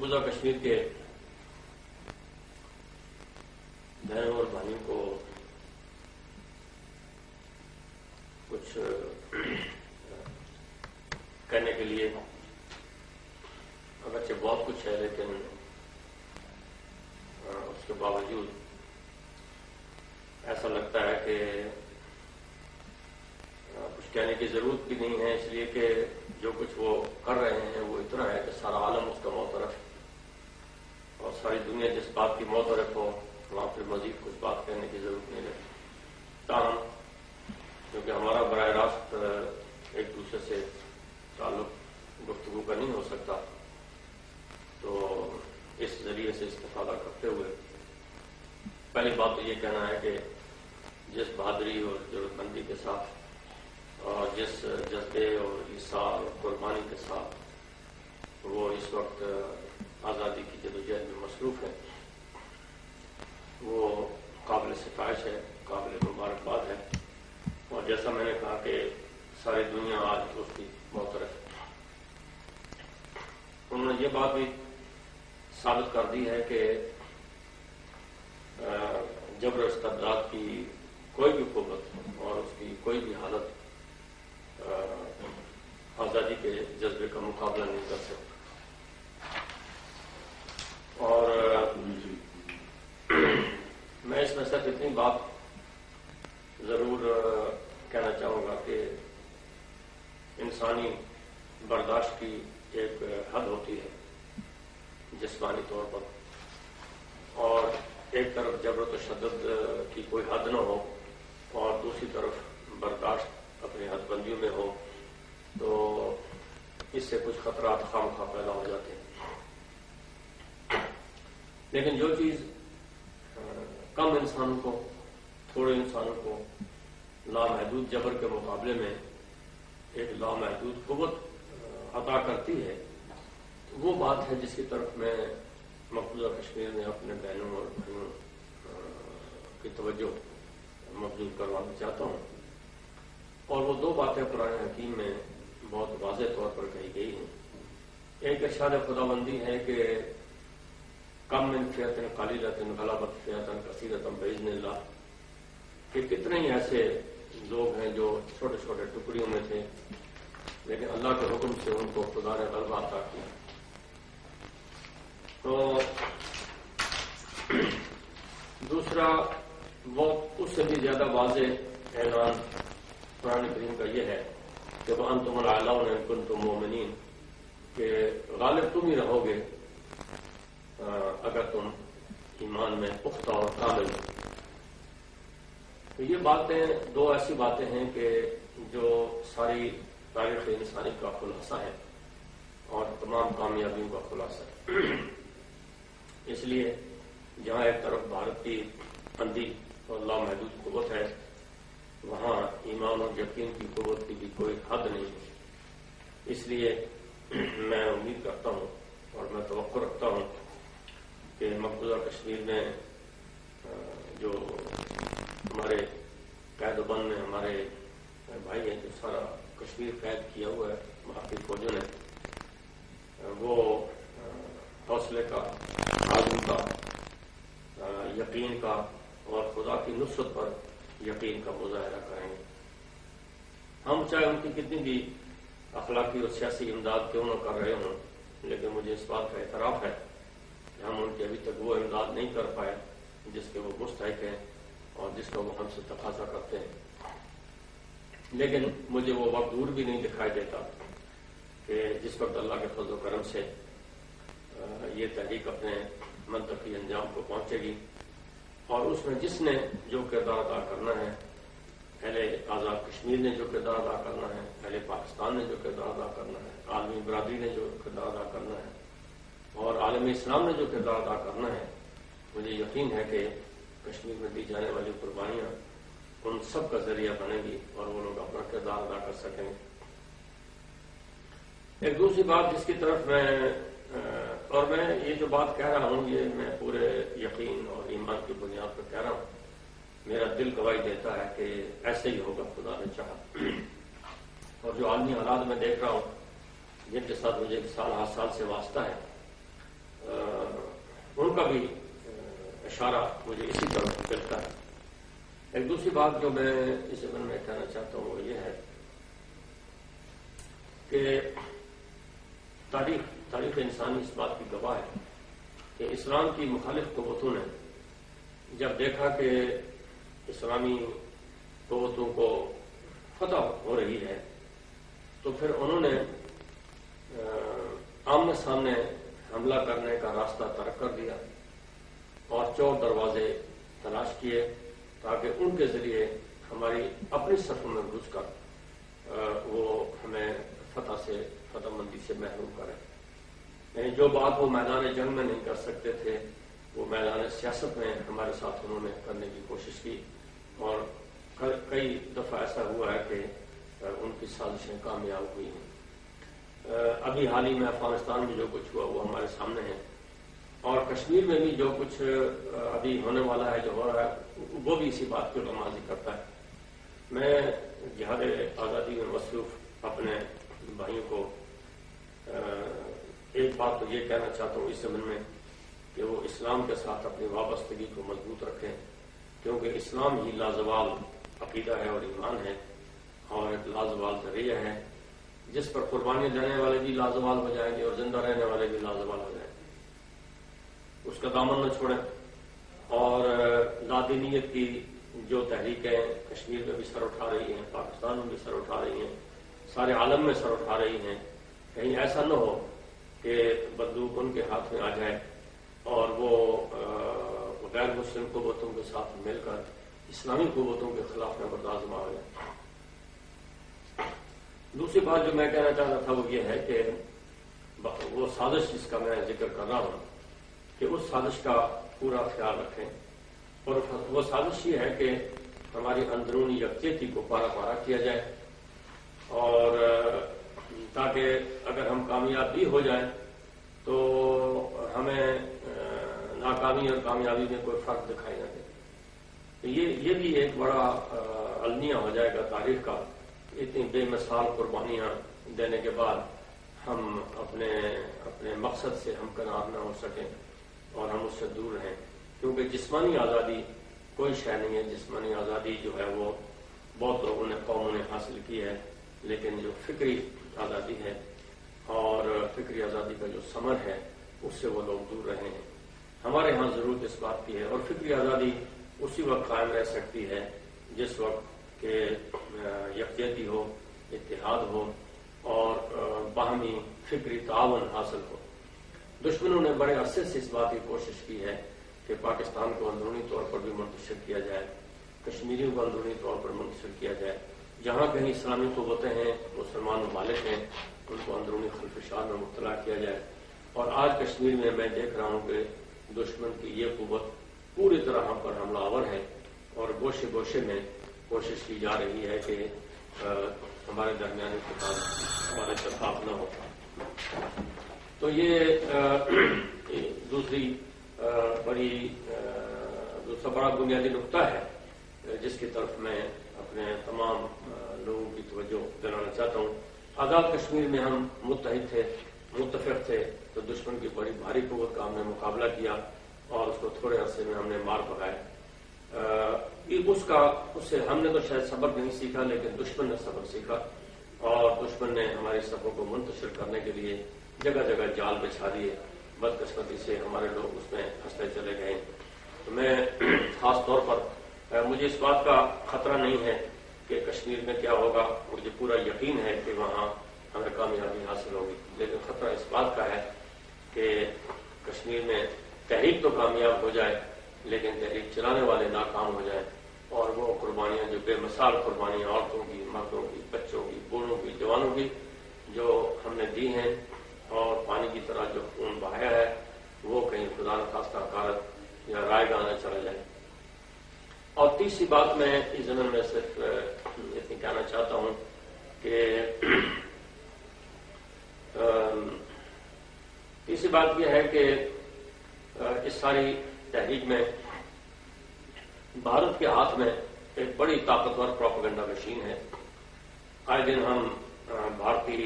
مقبوضہ کشمیر کے بہنوں اور بھائیوں کو کچھ کہنے کے لیے اگرچہ بہت کچھ ہے، لیکن اس کے باوجود ایسا لگتا ہے کہ کچھ کہنے کی ضرورت بھی نہیں ہے، اس لیے کہ جو کچھ وہ کر رہے ہیں وہ اتنا ہے کہ سارا عالم اس کا معترف ہے، اور ساری دنیا جس بات کی معترف ہو وہاں پھر مزید کچھ بات کہنے کی ضرورت نہیں رہتی۔ تاہم کیونکہ ہمارا براہ راست ایک دوسرے سے تعلق گفتگو کا نہیں ہو سکتا، تو اس ذریعے سے استفادہ کرتے ہوئے پہلی بات تو یہ کہنا ہے کہ جس بہادری اور ضرورت مندی کے ساتھ اور جس جذبے اور ایثار اور قربانی کے ساتھ وہ اس وقت آزادی کی جدوجہد میں مصروف ہے، وہ قابل ستائش ہے، قابل مبارکباد ہے، اور جیسا میں نے کہا کہ ساری دنیا آج اس کی معترف ہے۔ انہوں نے یہ بات بھی ثابت کر دی ہے کہ جبر و استبداد کی کوئی بھی قوت اور اس کی کوئی بھی حالت آزادی کے جذبے کا مقابلہ نہیں کر سکتی۔ اور میں اس میں صرف اتنی بات ضرور کہنا چاہوں گا کہ انسانی برداشت کی ایک حد ہوتی ہے جسمانی طور پر، اور ایک طرف جبر و تشدد کی کوئی حد نہ ہو اور دوسری طرف برداشت اپنی حد بندیوں میں ہو، تو اس سے کچھ خطرات خامخواہ پیدا ہو جاتے ہیں۔ لیکن جو چیز کم انسانوں کو، تھوڑے انسانوں کو لامحدود جبر کے مقابلے میں ایک لامحدود قوت عطا کرتی ہے، وہ بات ہے جس کی طرف میں مقبوضہ کشمیر میں اپنے بہنوں اور بھائیوں کی توجہ مبذول کروانا چاہتا ہوں۔ اور وہ دو باتیں قرآن حکیم میں بہت واضح طور پر کہی گئی ہیں۔ ایک ارشاد خداوندی ہے کہ کم من فئۃ قلیلۃ غلبت فئۃ کثیرۃ بإذن اللہ، کہ کتنے ہی ایسے لوگ ہیں جو چھوٹے چھوٹے ٹکڑیوں میں تھے، لیکن اللہ کے حکم سے ان کو خدا نے غلبہ عطا کیا۔ تو دوسرا وہ اس سے بھی زیادہ واضح اعلان قرآن کریم کا یہ ہے کہ وَأَنْتُمُ الْأَعْلَوْنَ إِن كُنتُم مُؤْمِنِينَ، کہ غالب تم ہی رہو گے اگر تم ایمان میں پختہ اور کامل ہو۔ تو یہ باتیں دو ایسی باتیں ہیں کہ جو ساری تاریخ انسانی کا خلاصہ ہے اور تمام کامیابیوں کا خلاصہ ہے۔ اس لیے جہاں ایک طرف بھارت کی اندھی اور لامحدود قوت ہے، وہاں ایمان اور یقین کی قوت کی بھی کوئی حد نہیں ہے۔ اس لیے میں امید کرتا ہوں اور میں توقع رکھتا ہوں کہ مقبوضہ کشمیر میں جو ہمارے قید و بند میں ہمارے بھائی ہیں، جو سارا کشمیر قید کیا ہوا ہے وہاں کی فوجوں نے، وہ حوصلے کا، عزم کا، یقین کا اور خدا کی نصرت پر یقین کا مظاہرہ کریں گے۔ ہم چاہے ان کی کتنی بھی اخلاقی اور سیاسی امداد کیوں نہ کر رہے ہوں، لیکن مجھے اس بات کا اعتراف ہے کہ ہم ان کی ابھی تک وہ امداد نہیں کر پائے جس کے وہ مستحق ہیں اور جس کا وہ ہم سے تقاضا کرتے ہیں۔ لیکن مجھے وہ وقت دور بھی نہیں دکھائی دیتا کہ جس وقت اللہ کے فضل و کرم سے یہ تحریک اپنے منطقی انجام کو پہنچے گی، اور اس میں جس نے جو کردار ادا کرنا ہے، اہل آزاد کشمیر نے جو کردار ادا کرنا ہے، اہل پاکستان نے جو کردار ادا کرنا ہے، عالمی برادری نے جو کردار ادا کرنا ہے، اور عالم اسلام نے جو کردار ادا کرنا ہے، مجھے یقین ہے کہ کشمیر میں دی جانے والی قربانیاں ان سب کا ذریعہ بنے گی اور وہ لوگ اپنا کردار ادا کر سکیں گے۔ ایک دوسری بات جس کی طرف اور میں یہ جو بات کہہ رہا ہوں، یہ میں پورے یقین اور ایمان کی بنیاد پر کہہ رہا ہوں، میرا دل گواہی دیتا ہے کہ ایسے ہی ہوگا خدا نے چاہا۔ اور جو عالمی حالات میں دیکھ رہا ہوں جن کے ساتھ مجھے سال ہر سال سے واسطہ ہے، ان کا بھی اشارہ مجھے اسی طرف ملتا ہے۔ ایک دوسری بات جو میں اس ضمن میں کہنا چاہتا ہوں وہ یہ ہے کہ تاریخ انسانی اس بات کی گواہ ہے کہ اسلام کی مخالف قوتوں نے جب دیکھا کہ اسلامی قوتوں کو فتح ہو رہی ہے تو پھر انہوں نے آمنے سامنے حملہ کرنے کا راستہ ترک کر دیا اور چور دروازے تلاش کیے تاکہ ان کے ذریعے ہماری اپنی صفوں میں گھس کر وہ ہمیں فتح مندی سے محروم کرے۔ یعنی جو بات وہ میدان جنگ میں نہیں کر سکتے تھے وہ میدان سیاست میں ہمارے ساتھ انہوں نے کرنے کی کوشش کی، اور کئی دفعہ ایسا ہوا ہے کہ ان کی سازشیں کامیاب ہوئی ہیں۔ ابھی حال ہی میں افغانستان میں جو کچھ ہوا وہ ہمارے سامنے ہے، اور کشمیر میں بھی جو کچھ ابھی ہونے والا ہے، جو ہو رہا ہے، وہ بھی اسی بات کو رمازی کرتا ہے۔ میں جہاد آزادی میں مصروف اپنے بھائیوں کو ایک بات تو یہ کہنا چاہتا ہوں اس ضمن میں کہ وہ اسلام کے ساتھ اپنی وابستگی کو مضبوط رکھیں، کیونکہ اسلام ہی لازوال عقیدہ ہے اور ایمان ہے، اور ایک لازوال ذریعہ ہے جس پر قربانی دینے والے بھی لازوال ہو جائیں گے اور زندہ رہنے والے بھی لازوال ہو جائیں گے۔ اس کا دامن نہ چھوڑیں، اور لادینیت کی جو تحریکیں کشمیر میں بھی سر اٹھا رہی ہیں، پاکستان میں بھی سر اٹھا رہی ہیں، سارے عالم میں سر اٹھا رہی ہیں، کہیں ایسا نہ ہو کہ بندوق ان کے ہاتھ میں آ جائے اور وہ غیر مسلم قوتوں کے ساتھ مل کر اسلامی قوتوں کے خلاف نبرد آزما ہو جائے۔ دوسری بات جو میں کہنا چاہتا تھا وہ یہ ہے کہ وہ سازش جس کا میں ذکر کر رہا ہوں کہ اس سازش کا پورا خیال رکھیں، اور وہ سازش یہ ہے کہ ہماری اندرونی یکجہتی کو پارا پارا کیا جائے، اور تاکہ اگر ہم کامیاب بھی ہو جائیں تو ہمیں ناکامی اور کامیابی میں کوئی فرق دکھائی نہ دے۔ یہ بھی ایک بڑا المیہ ہو جائے گا تاریخ کا، اتنی بے مثال قربانیاں دینے کے بعد ہم اپنے مقصد سے ہمکنار نہ ہو سکیں اور ہم اس سے دور رہیں، کیونکہ جسمانی آزادی کوئی شے نہیں ہے۔ جسمانی آزادی جو ہے وہ بہت لوگوں نے قوموں نے حاصل کی ہے، لیکن جو فکری آزادی ہے اور فکری آزادی کا جو ثمر ہے اس سے وہ لوگ دور رہے ہیں۔ ہمارے ہاں ضرورت اس بات کی ہے، اور فکری آزادی اسی وقت قائم رہ سکتی ہے جس وقت کہ یکجہتی ہو، اتحاد ہو اور باہمی فکری تعاون حاصل ہو۔ دشمنوں نے بڑے عرصے سے اس بات کی کوشش کی ہے کہ پاکستان کو اندرونی طور پر بھی منتشر کیا جائے، کشمیریوں کو اندرونی طور پر منتشر کیا جائے، جہاں کہیں اسلامی قوتیں ہیں، مسلمان ممالک ہیں، ان کو اندرونی خلفشات میں مبتلا کیا جائے۔ اور آج کشمیر میں دیکھ رہا ہوں کہ دشمن کی یہ قوت پوری طرح ہم پر حملہ آور ہے، اور گوشے گوشے میں کوشش کی جا رہی ہے کہ ہمارے درمیان اتفاق ہمارا اتفاق نہ ہو۔ تو یہ دوسرا بڑا بنیادی نقطہ ہے جس کی طرف میں اپنے تمام لوگوں کی توجہ دلانا چاہتا ہوں۔ آزاد کشمیر میں ہم متحد تھے، متفق تھے، تو دشمن کی بڑی بھاری قوت کا ہم نے مقابلہ کیا اور اس کو تھوڑے عرصے میں ہم نے مار پکایا۔ اس سے ہم نے تو شاید سبق نہیں سیکھا، لیکن دشمن نے سبق سیکھا، اور دشمن نے ہماری صفوں کو منتشر کرنے کے لیے جگہ جگہ جال بچھا دیے۔ بدقسمتی سے ہمارے لوگ اس میں پھنستے چلے گئے۔ تو میں خاص طور پر مجھے اس بات کا خطرہ نہیں ہے کہ کشمیر میں کیا ہوگا، مجھے پورا یقین ہے کہ وہاں ہمیں کامیابی حاصل ہوگی، لیکن خطرہ اس بات کا ہے کہ کشمیر میں تحریک تو کامیاب ہو جائے لیکن تحریک چلانے والے ناکام ہو جائیں، اور وہ قربانیاں جو بے مثال قربانیاں عورتوں کی، مردوں کی، بچوں کی، بوڑھوں کی، جوانوں کی جو ہم نے دی ہیں، اور پانی کی طرح جو خون بہایا ہے، وہ کہیں خدا نخواستہ غارت یا رائے گانا چلا جائے۔ اور تیسری بات میں اس زمین میں صرف اتنی کہنا چاہتا ہوں کہ تیسری بات یہ ہے کہ اس ساری تحریک میں بھارت کے ہاتھ میں ایک بڑی طاقتور پروپیگنڈا مشین ہے۔ آئے دن ہم بھارتی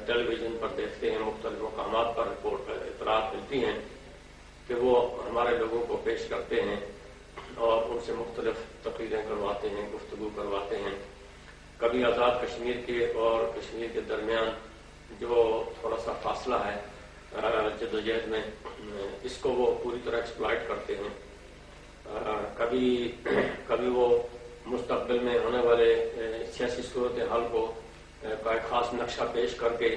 ٹیلی ویژن پر دیکھتے ہیں، مختلف مقامات پر رپورٹ اطلاعات ملتی ہیں کہ وہ ہمارے لوگوں کو پیش کرتے ہیں اور ان سے مختلف تقریریں کرواتے ہیں، گفتگو کرواتے ہیں. کبھی آزاد کشمیر کے اور کشمیر کے درمیان جو تھوڑا سا فاصلہ ہے جدوجہد میں، اس کو وہ پوری طرح ایکسپلائٹ کرتے ہیں. کبھی وہ مستقبل میں ہونے والے سیاسی صورتحال کو کا ایک خاص نقشہ پیش کر کے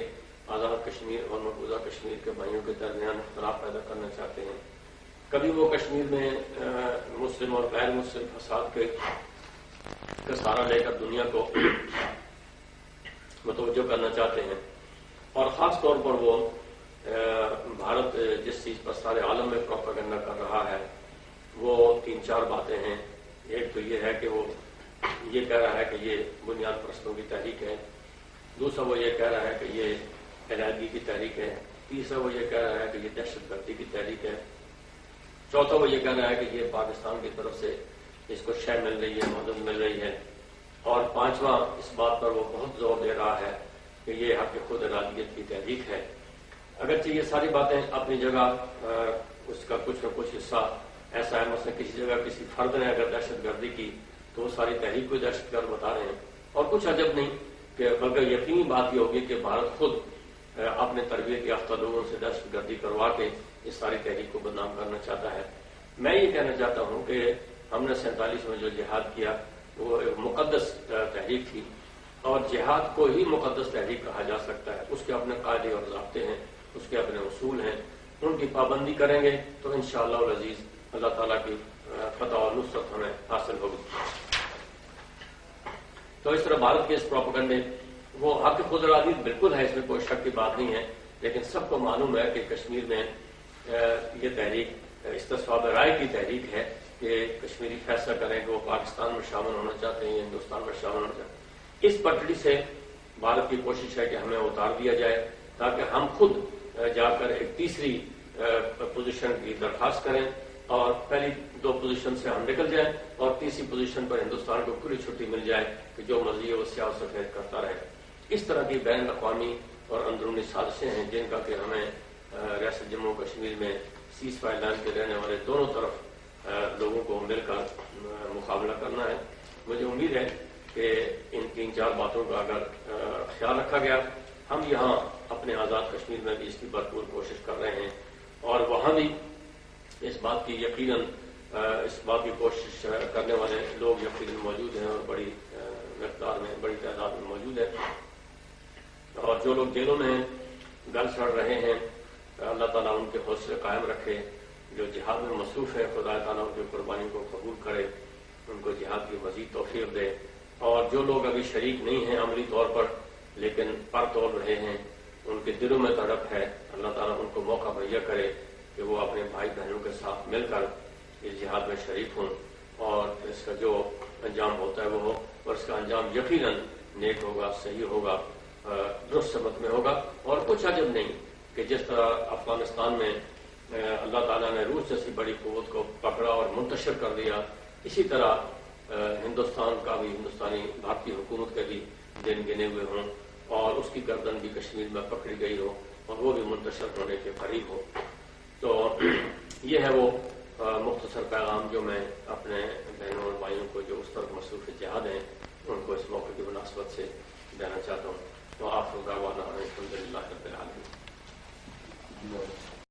آزاد کشمیر اور مقبوضہ کشمیر کے بھائیوں کے درمیان اختلاف پیدا کرنا چاہتے ہیں. کبھی وہ کشمیر میں مسلم اور غیر مسلم فساد کا سہارا لے کر دنیا کو متوجہ کرنا چاہتے ہیں. اور خاص طور پر وہ بھارت جس چیز پر سارے عالم میں پروپیگنڈا کر رہا ہے وہ 3-4 باتیں ہیں. ایک تو یہ ہے کہ وہ یہ کہہ رہا ہے کہ یہ بنیاد پرستوں کی تحریک ہے. دوسرا وہ یہ کہہ رہا ہے کہ یہ علیحدگی کی تحریک ہے. تیسرا وہ یہ کہہ رہا ہے کہ یہ دہشت گردی کی تحریک ہے. چوتھا وہ یہ کہہ رہا ہے کہ یہ پاکستان کی طرف سے اس کو شے مل رہی ہے، مدد مل رہی ہے. اور پانچواں اس بات پر وہ بہت زور دے رہا ہے کہ یہ حق خود ارادیت کی تحریک ہے. اگرچہ یہ ساری باتیں اپنی جگہ اس کا کچھ نہ کچھ حصہ ایسا ہے، مثلا کسی جگہ کسی فرد نے اگر دہشت گردی کی تو وہ ساری تحریک کو دہشت گرد بتا رہے ہیں. اور کچھ عجب نہیں کہ بلکہ یقینی بات یہ ہوگی کہ بھارت خود اپنے تربیت یافتہ لوگوں سے دہشت گردی کروا کے اس ساری تحریک کو بدنام کرنا چاہتا ہے. میں یہ کہنا چاہتا ہوں کہ ہم نے 47 میں جو جہاد کیا وہ ایک مقدس تحریک تھی، اور جہاد کو ہی مقدس تحریک کہا جا سکتا ہے. اس کے اپنے قاعدے اور ضابطے ہیں، اس کے اپنے اصول ہیں. ان کی پابندی کریں گے تو انشاءاللہ العزیز اللہ تعالیٰ کی فتح اور نصرت ہمیں حاصل ہوگی. تو اس طرح بھارت کے اس پروپیگنڈے وہ حق خود ارادیت بالکل ہے، اس میں کوئی شک کی بات نہیں ہے. لیکن سب کو معلوم ہے کہ کشمیر میں یہ تحریک استصواب رائے کی تحریک ہے کہ کشمیری فیصلہ کریں کہ وہ پاکستان میں شامل ہونا چاہتے ہیں یا ہندوستان میں شامل ہونا چاہتے ہیں. اس پٹڑی سے بھارت کی کوشش ہے کہ ہمیں اتار دیا جائے تاکہ ہم خود جا کر ایک تیسری پوزیشن کی درخواست کریں اور پہلی 2 پوزیشن سے ہم نکل جائیں اور تیسری پوزیشن پر ہندوستان کو کھلی چھٹی مل جائے کہ جو مرضی ہے وہ سیاہ و سفید کرتا رہے. اس طرح کی بین الاقوامی اور اندرونی سازشیں ہیں جن کا کہ ہمیں ریاست جموں کشمیر میں سیز فائر لائن کے رہنے والے دونوں طرف لوگوں کو مل کر مقابلہ کرنا ہے. مجھے امید ہے کہ ان 3-4 باتوں کا اگر خیال رکھا گیا، ہم یہاں اپنے آزاد کشمیر میں بھی اس کی بھرپور کوشش کر رہے ہیں اور وہاں بھی اس بات کی یقیناً اس بات کی کوشش کرنے والے لوگ یقیناً موجود ہیں اور بڑی مقدار میں، بڑی تعداد میں موجود ہے. اور جو لوگ جیلوں میں گل سڑ رہے ہیں اللہ تعالیٰ ان کے حوصلے قائم رکھے. جو جہاد میں مصروف ہے خدا تعالیٰ ان کی قربانی کو قبول کرے، ان کو جہاد کی مزید توفیق دے. اور جو لوگ ابھی شریک نہیں ہیں عملی طور پر لیکن پر تول رہے ہیں، ان کے دلوں میں تڑپ ہے، اللہ تعالیٰ ان کو موقع مہیا کرے کہ وہ اپنے بھائی بہنوں کے ساتھ مل کر اس جہاد میں شریک ہوں اور اس کا جو انجام ہوتا ہے وہ ہو، اور اس کا انجام یقیناً نیک ہوگا، صحیح ہوگا، درست سمت میں ہوگا. اور کچھ عجب نہیں کہ جس طرح افغانستان میں اللہ تعالیٰ نے روس جیسی بڑی قوت کو پکڑا اور منتشر کر دیا، اسی طرح ہندوستان کا بھی، ہندوستانی بھارتی حکومت کے بھی دن گنے ہوئے ہوں اور اس کی گردن بھی کشمیر میں پکڑی گئی ہو اور وہ بھی منتشر ہونے کے قریب ہو. تو یہ ہے وہ مختصر پیغام جو میں اپنے بہنوں اور بھائیوں کو جو اس طرح مصروف جہاد ہیں ان کو اس موقع کی مناسبت سے دینا چاہتا ہوں. تو آپ لوگ الحمد للہ رب العالمین.